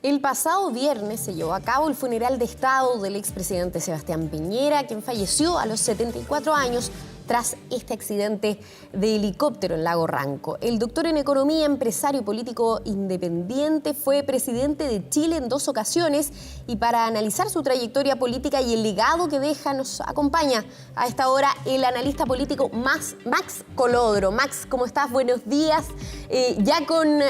El pasado viernes se llevó a cabo el funeral de Estado del expresidente Sebastián Piñera, quien falleció a los 74 años tras este accidente de helicóptero en Lago Ranco. El doctor en economía, empresario político independiente, fue presidente de Chile en 2 ocasiones y para analizar su trayectoria política y el legado que deja nos acompaña a esta hora el analista político Max Colodro. Max, ¿cómo estás? Buenos días. Ya con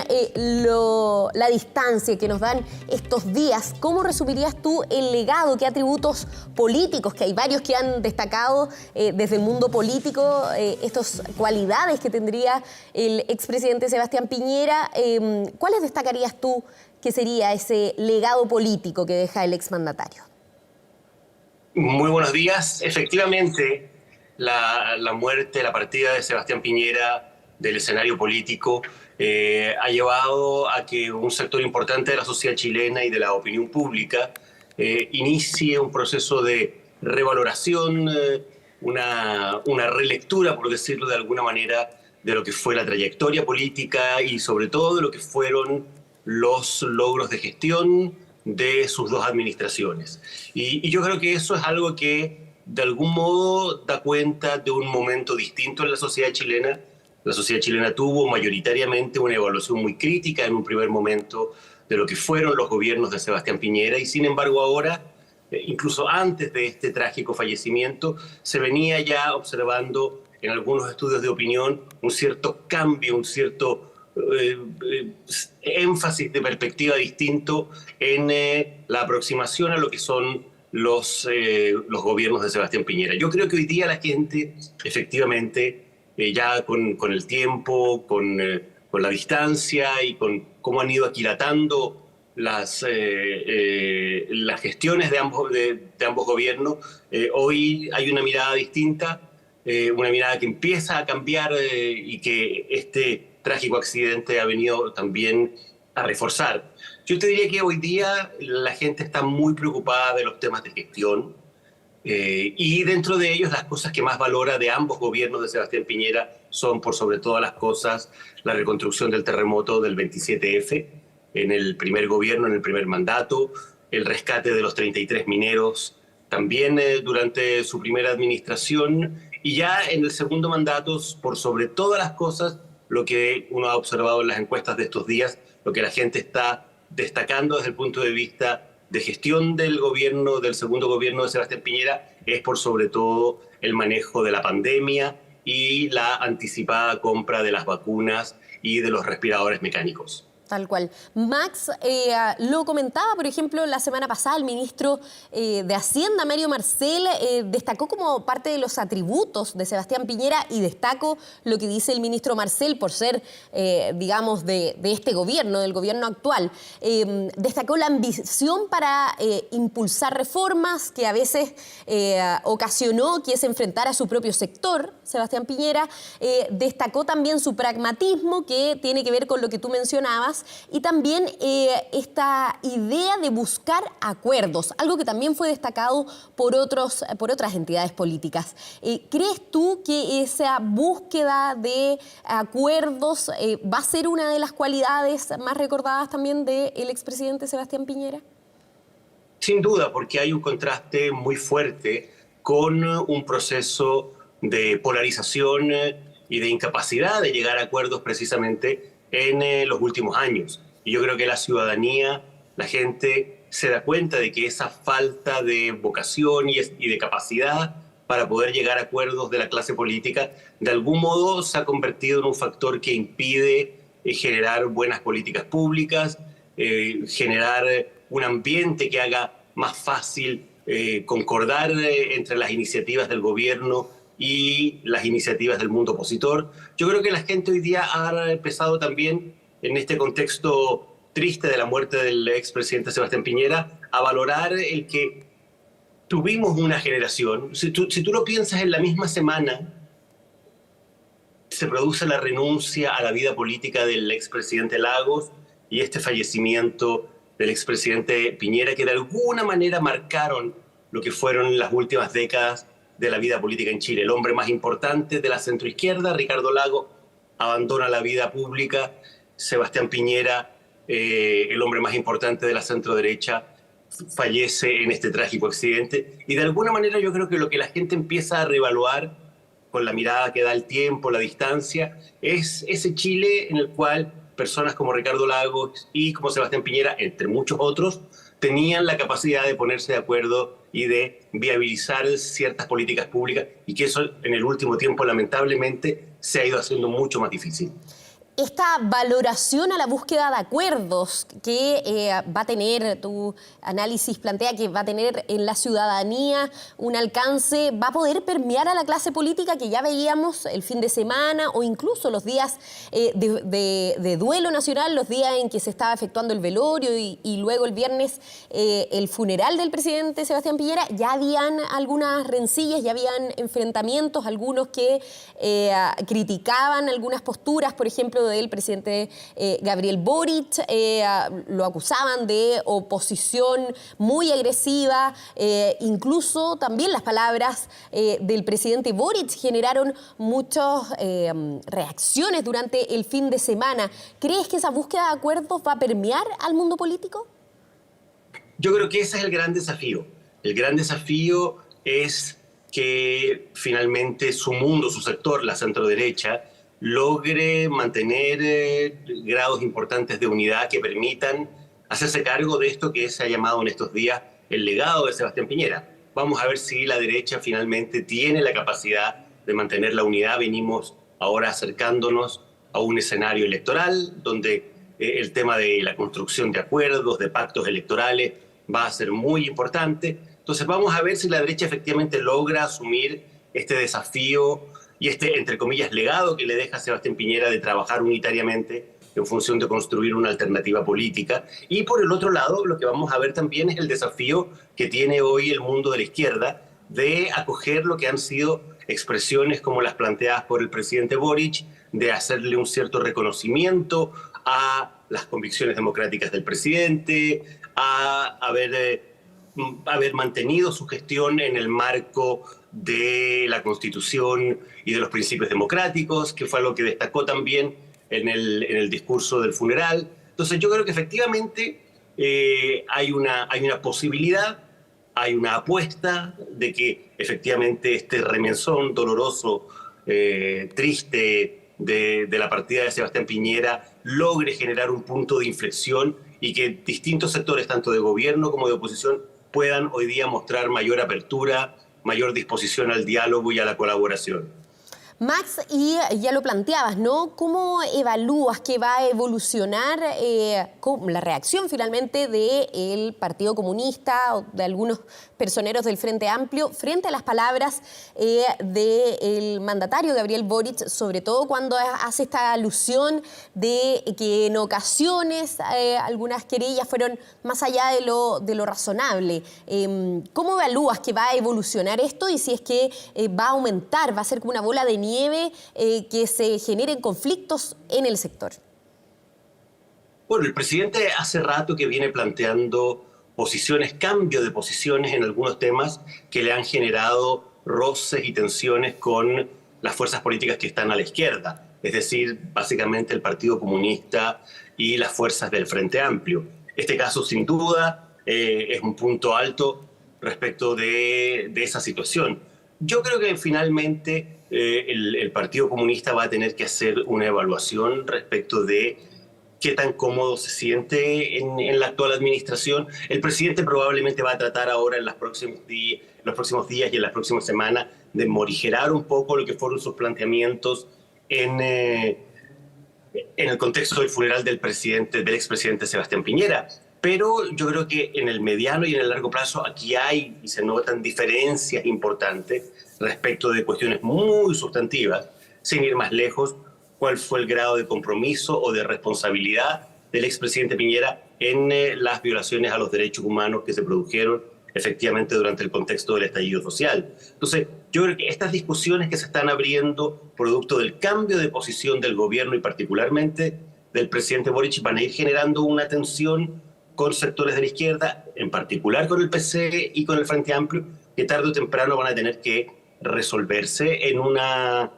la distancia que nos dan estos días, ¿cómo resumirías tú el legado? ¿Qué atributos políticos, que hay varios que han destacado desde el mundo político, estas cualidades que tendría el expresidente Sebastián Piñera, ¿cuáles destacarías tú que sería ese legado político que deja el exmandatario? Muy buenos días. Efectivamente, la muerte, la partida de Sebastián Piñera del escenario político ha llevado a que un sector importante de la sociedad chilena y de la opinión pública inicie un proceso de revaloración, una relectura, por decirlo de alguna manera, de lo que fue la trayectoria política y sobre todo de lo que fueron los logros de gestión de sus 2 administraciones. Y yo creo que eso es algo que de algún modo da cuenta de un momento distinto en la sociedad chilena. La sociedad chilena tuvo mayoritariamente una evaluación muy crítica en un primer momento de lo que fueron los gobiernos de Sebastián Piñera y sin embargo ahora, incluso antes de este trágico fallecimiento, se venía ya observando en algunos estudios de opinión un cierto cambio, un cierto énfasis de perspectiva distinto en la aproximación a lo que son los gobiernos de Sebastián Piñera. Yo creo que hoy día la gente, efectivamente, ya con el tiempo, con la distancia y con cómo han ido aquilatando las gestiones de ambos gobiernos, hoy hay una mirada distinta, una mirada que empieza a cambiar y que este trágico accidente ha venido también a reforzar. Yo te diría que hoy día la gente está muy preocupada de los temas de gestión y dentro de ellos las cosas que más valora de ambos gobiernos de Sebastián Piñera son, por sobre todas las cosas, la reconstrucción del terremoto del 27F en el primer gobierno, en el primer mandato, el rescate de los 33 mineros también durante su primera administración y ya en el segundo mandato, por sobre todas las cosas, lo que uno ha observado en las encuestas de estos días, lo que la gente está destacando desde el punto de vista de gestión del gobierno, del segundo gobierno de Sebastián Piñera, es por sobre todo el manejo de la pandemia y la anticipada compra de las vacunas y de los respiradores mecánicos. Tal cual. Max, lo comentaba, por ejemplo, la semana pasada el ministro de Hacienda, Mario Marcel, destacó como parte de los atributos de Sebastián Piñera, y destaco lo que dice el ministro Marcel por ser, digamos, de este gobierno, del gobierno actual. Destacó la ambición para impulsar reformas que a veces ocasionó que se enfrentara a su propio sector, Sebastián Piñera. Destacó también su pragmatismo, que tiene que ver con lo que tú mencionabas, y también esta idea de buscar acuerdos, algo que también fue destacado por otras entidades políticas. ¿Crees tú que esa búsqueda de acuerdos va a ser una de las cualidades más recordadas también del expresidente Sebastián Piñera? Sin duda, porque hay un contraste muy fuerte con un proceso de polarización y de incapacidad de llegar a acuerdos precisamente en los últimos años. Y yo creo que la ciudadanía, la gente, se da cuenta de que esa falta de vocación y de capacidad para poder llegar a acuerdos de la clase política, de algún modo se ha convertido en un factor que impide generar buenas políticas públicas, generar un ambiente que haga más fácil concordar entre las iniciativas del gobierno y las iniciativas del mundo opositor. Yo creo que la gente hoy día ha empezado también, en este contexto triste de la muerte del expresidente Sebastián Piñera, a valorar el que tuvimos una generación. Si tú lo piensas, en la misma semana se produce la renuncia a la vida política del expresidente Lagos y este fallecimiento del expresidente Piñera, que de alguna manera marcaron lo que fueron las últimas décadas de la vida política en Chile. El hombre más importante de la centroizquierda, Ricardo Lagos, abandona la vida pública. Sebastián Piñera el hombre más importante de la centro-derecha, fallece en este trágico accidente. Y de alguna manera yo creo que lo que la gente empieza a reevaluar con la mirada que da el tiempo, la distancia, es ese Chile en el cual personas como Ricardo Lagos y como Sebastián Piñera, entre muchos otros, tenían la capacidad de ponerse de acuerdo y de viabilizar ciertas políticas públicas, y que eso en el último tiempo lamentablemente se ha ido haciendo mucho más difícil. Esta valoración a la búsqueda de acuerdos que va a tener, tu análisis plantea que va a tener en la ciudadanía un alcance, ¿va a poder permear a la clase política que ya veíamos el fin de semana o incluso los días de duelo nacional, los días en que se estaba efectuando el velorio y luego el viernes el funeral del presidente Sebastián Piñera? Ya habían algunas rencillas, ya habían enfrentamientos, algunos que criticaban algunas posturas, por ejemplo, del presidente Gabriel Boric, lo acusaban de oposición muy agresiva, incluso también las palabras del presidente Boric generaron muchas reacciones durante el fin de semana. ¿Crees que esa búsqueda de acuerdos va a permear al mundo político? Yo creo que ese es el gran desafío. El gran desafío es que finalmente su mundo, su sector, la centroderecha, logre mantener grados importantes de unidad que permitan hacerse cargo de esto que se ha llamado en estos días el legado de Sebastián Piñera. Vamos a ver si la derecha finalmente tiene la capacidad de mantener la unidad. Venimos ahora acercándonos a un escenario electoral donde el tema de la construcción de acuerdos, de pactos electorales, va a ser muy importante. Entonces vamos a ver si la derecha efectivamente logra asumir este desafío y este, entre comillas, legado que le deja a Sebastián Piñera de trabajar unitariamente en función de construir una alternativa política. Y por el otro lado, lo que vamos a ver también es el desafío que tiene hoy el mundo de la izquierda de acoger lo que han sido expresiones como las planteadas por el presidente Boric, de hacerle un cierto reconocimiento a las convicciones democráticas del presidente, a haber mantenido su gestión en el marco de la Constitución y de los principios democráticos, que fue algo que destacó también en el discurso del funeral. Entonces yo creo que efectivamente hay una posibilidad, hay una apuesta de que efectivamente este remesón doloroso, triste de la partida de Sebastián Piñera logre generar un punto de inflexión y que distintos sectores, tanto de gobierno como de oposición, puedan hoy día mostrar mayor apertura, mayor disposición al diálogo y a la colaboración. Max, y ya lo planteabas, ¿no? ¿Cómo evalúas que va a evolucionar la reacción finalmente del Partido Comunista o de algunos personeros del Frente Amplio frente a las palabras del mandatario Gabriel Boric, sobre todo cuando hace esta alusión de que en ocasiones algunas querellas fueron más allá de lo razonable? ¿Cómo evalúas que va a evolucionar esto y si es que va a aumentar, va a ser como una bola de nieve que se generen conflictos en el sector? Bueno, el presidente hace rato que viene planteando cambio de posiciones en algunos temas que le han generado roces y tensiones con las fuerzas políticas que están a la izquierda, es decir, básicamente el Partido Comunista y las fuerzas del Frente Amplio. Este caso, sin duda, es un punto alto respecto de esa situación. Yo creo que finalmente el Partido Comunista va a tener que hacer una evaluación respecto de qué tan cómodo se siente en la actual administración. El presidente probablemente va a tratar ahora en los próximos días y en las próximas semanas de morigerar un poco lo que fueron sus planteamientos en el contexto del funeral del expresidente Sebastián Piñera. Pero yo creo que en el mediano y en el largo plazo aquí hay y se notan diferencias importantes respecto de cuestiones muy sustantivas, sin ir más lejos, cuál fue el grado de compromiso o de responsabilidad del expresidente Piñera en las violaciones a los derechos humanos que se produjeron efectivamente durante el contexto del estallido social. Entonces, yo creo que estas discusiones que se están abriendo producto del cambio de posición del gobierno y particularmente del presidente Boric van a ir generando una tensión con sectores de la izquierda, en particular con el PC y con el Frente Amplio, que tarde o temprano van a tener que resolverse en una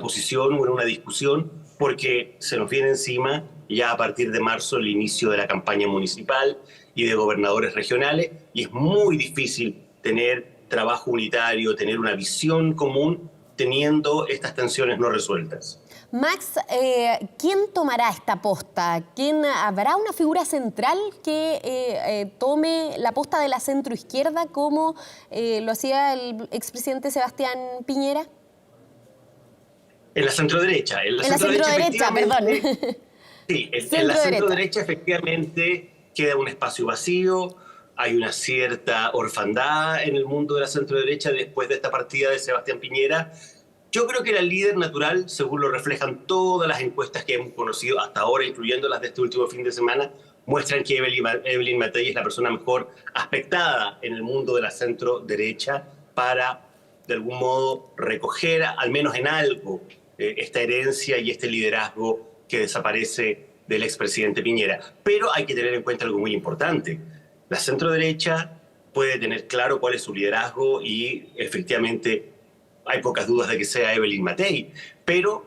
posición o en una discusión, porque se nos viene encima ya a partir de marzo el inicio de la campaña municipal y de gobernadores regionales, y es muy difícil tener trabajo unitario, tener una visión común, teniendo estas tensiones no resueltas. Max, ¿quién tomará esta posta? ¿Habrá una figura central que tome la posta de la centroizquierda como lo hacía el expresidente Sebastián Piñera? En la centroderecha. En la centroderecha, perdón. Sí, en la centroderecha efectivamente queda un espacio vacío, hay una cierta orfandad en el mundo de la centroderecha después de esta partida de Sebastián Piñera. Yo creo que la líder natural, según lo reflejan todas las encuestas que hemos conocido hasta ahora, incluyendo las de este último fin de semana, muestran que Evelyn Matei es la persona mejor aspectada en el mundo de la centro-derecha para, de algún modo, recoger, al menos en algo, esta herencia y este liderazgo que desaparece del expresidente Piñera. Pero hay que tener en cuenta algo muy importante. La centro-derecha puede tener claro cuál es su liderazgo y efectivamente hay pocas dudas de que sea Evelyn Matei, pero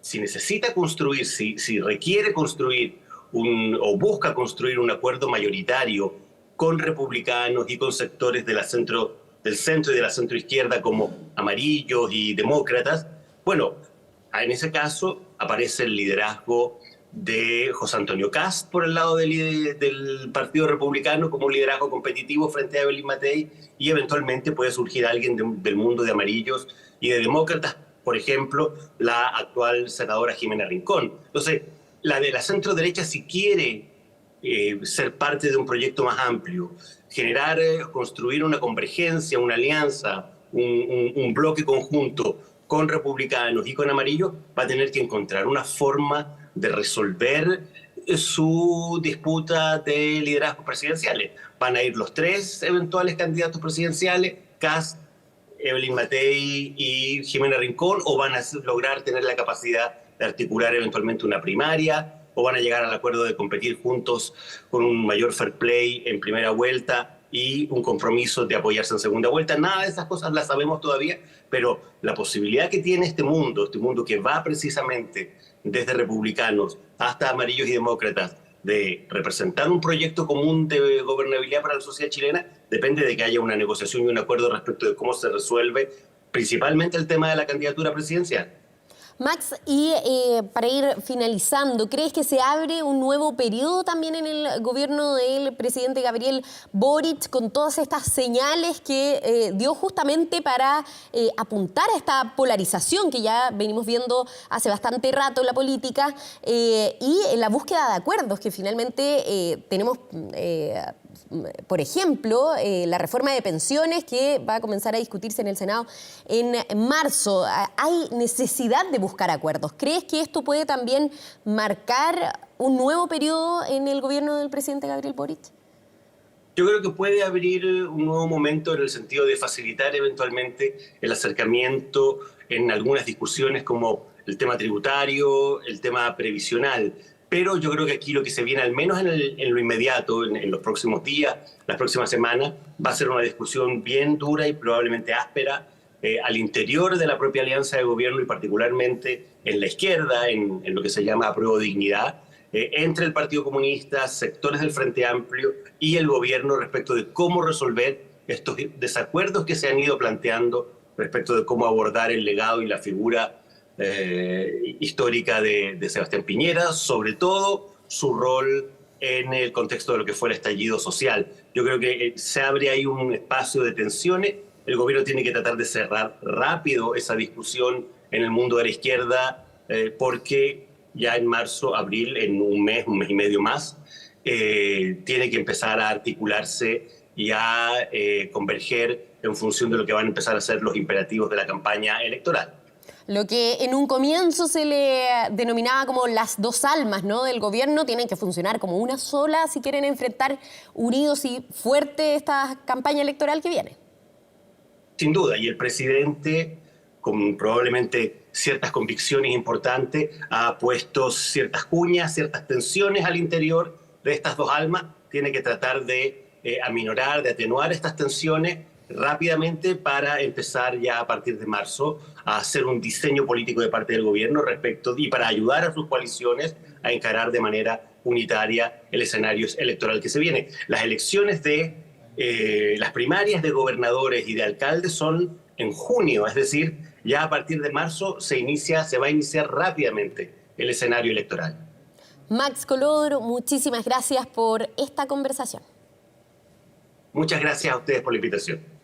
si necesita construir, si requiere construir o busca construir un acuerdo mayoritario con republicanos y con sectores del centro y de la centroizquierda como amarillos y demócratas, bueno, en ese caso aparece el liderazgo de José Antonio Kast por el lado del Partido Republicano como un liderazgo competitivo frente a Evelyn Matei, y eventualmente puede surgir alguien del mundo de amarillos y de demócratas, por ejemplo, la actual senadora Jimena Rincón. Entonces, la de la centro derecha, si quiere ser parte de un proyecto más amplio, generar, construir una convergencia, una alianza, un bloque conjunto con republicanos y con amarillos, va a tener que encontrar una forma de resolver su disputa de liderazgos presidenciales. Van a ir los tres eventuales candidatos presidenciales, Kast, Evelyn Matei y Jimena Rincón, o van a lograr tener la capacidad de articular eventualmente una primaria, o van a llegar al acuerdo de competir juntos con un mayor fair play en primera vuelta y un compromiso de apoyarse en segunda vuelta. Nada de esas cosas las sabemos todavía, pero la posibilidad que tiene este mundo que va precisamente desde republicanos hasta amarillos y demócratas, de representar un proyecto común de gobernabilidad para la sociedad chilena, depende de que haya una negociación y un acuerdo respecto de cómo se resuelve principalmente el tema de la candidatura presidencial. Max, y para ir finalizando, ¿crees que se abre un nuevo periodo también en el gobierno del presidente Gabriel Boric con todas estas señales que dio justamente para apuntar a esta polarización que ya venimos viendo hace bastante rato en la política y en la búsqueda de acuerdos que finalmente tenemos? Por ejemplo, la reforma de pensiones que va a comenzar a discutirse en el Senado en marzo. Hay necesidad de buscar acuerdos. ¿Crees que esto puede también marcar un nuevo periodo en el gobierno del presidente Gabriel Boric? Yo creo que puede abrir un nuevo momento en el sentido de facilitar eventualmente el acercamiento en algunas discusiones como el tema tributario, el tema previsional. Pero yo creo que aquí lo que se viene, al menos en lo inmediato, en los próximos días, las próximas semanas, va a ser una discusión bien dura y probablemente áspera al interior de la propia alianza de gobierno y particularmente en la izquierda, en lo que se llama Apruebo Dignidad, entre el Partido Comunista, sectores del Frente Amplio y el gobierno respecto de cómo resolver estos desacuerdos que se han ido planteando respecto de cómo abordar el legado y la figura histórica de Sebastián Piñera, sobre todo su rol en el contexto de lo que fue el estallido social. Yo creo que se abre ahí un espacio de tensiones. El gobierno tiene que tratar de cerrar rápido esa discusión en el mundo de la izquierda, porque ya en marzo, abril, en un mes y medio más, tiene que empezar a articularse y a converger en función de lo que van a empezar a ser los imperativos de la campaña electoral. Lo que en un comienzo se le denominaba como las dos almas, ¿no?, del gobierno, tienen que funcionar como una sola si quieren enfrentar unidos y fuerte esta campaña electoral que viene. Sin duda, y el presidente, con probablemente ciertas convicciones importantes, ha puesto ciertas cuñas, ciertas tensiones al interior de estas dos almas. Tiene que tratar de aminorar, de atenuar estas tensiones rápidamente para empezar ya a partir de marzo a hacer un diseño político de parte del gobierno respecto y para ayudar a sus coaliciones a encarar de manera unitaria el escenario electoral que se viene. Las elecciones de las primarias de gobernadores y de alcaldes son en junio, es decir, ya a partir de marzo se va a iniciar rápidamente el escenario electoral. Max Colodro, muchísimas gracias por esta conversación. Muchas gracias a ustedes por la invitación.